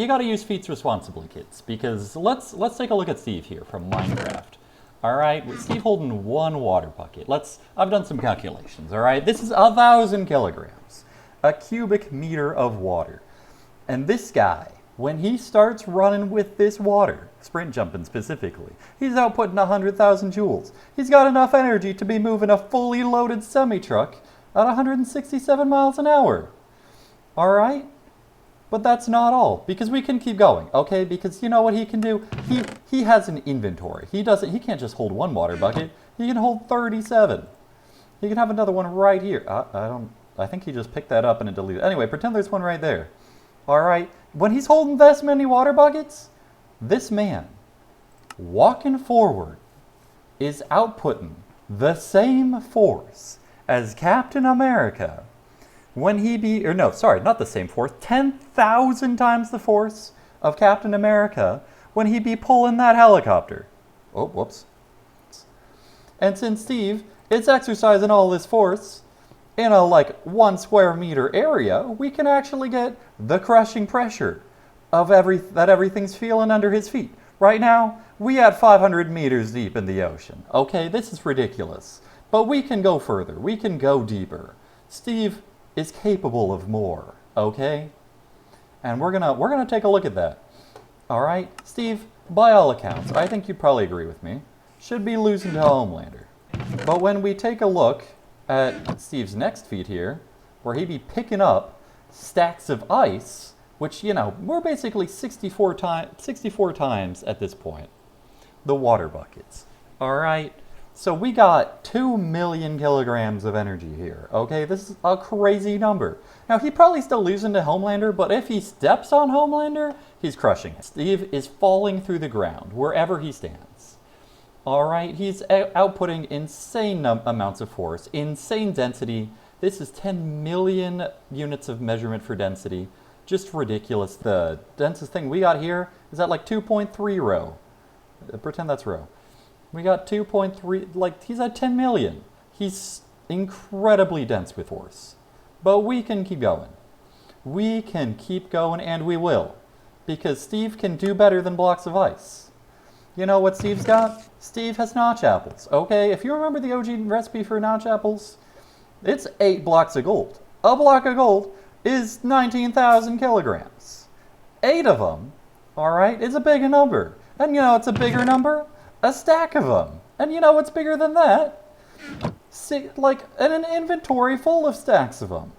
You gotta use feats responsibly, kids, because let's take a look at Steve here from Minecraft. Alright, with Steve holding one water bucket. I've done some calculations, alright? This is 1,000 kilograms. A cubic meter of water. And this guy, when he starts running with this water, sprint jumping specifically, he's outputting 100,000 joules. He's got enough energy to be moving a fully loaded semi-truck at 167 miles an hour. Alright? But that's not all, because we can keep going, okay? Because you know what he can do? He has an inventory. He can't just hold one water bucket. He can hold 37. He can have another one right here. I think he just picked that up and it deleted. Anyway, pretend there's one right there. Alright, when he's holding this many water buckets, this man, walking forward, is outputting the same force as Captain America when not the same force, 10,000 times the force of Captain America when he be pulling that helicopter. Oh, whoops. And since Steve is exercising all this force in a 1 square meter area, we can actually get the crushing pressure of that everything's feeling under his feet. Right now, we at 500 meters deep in the ocean. Okay, this is ridiculous. But we can go further. We can go deeper. Steve is capable of more, okay? And we're gonna take a look at that. Alright? Steve, by all accounts, I think you'd probably agree with me, should be losing to Homelander. But when we take a look at Steve's next feat here, where he'd be picking up stacks of ice, which, we're basically 64 times at this point, the water buckets. Alright? So we got 2 million kilograms of energy here, okay? This is a crazy number. Now, he's probably still losing to Homelander, but if he steps on Homelander, he's crushing it. Steve is falling through the ground wherever he stands. Alright, he's outputting insane amounts of force, insane density. This is 10 million units of measurement for density. Just ridiculous. The densest thing we got here is at 2.3 rho. Pretend that's rho. We got 2.3, he's at 10 million. He's incredibly dense with force. But we can keep going. We can keep going, and we will. Because Steve can do better than blocks of ice. You know what Steve's got? Steve has notch apples, okay? If you remember the OG recipe for notch apples, it's 8 blocks of gold. A block of gold is 19,000 kilograms. 8 of them, alright, is a big number. And it's a bigger number? A stack of them. And you know what's bigger than that? An inventory full of stacks of them.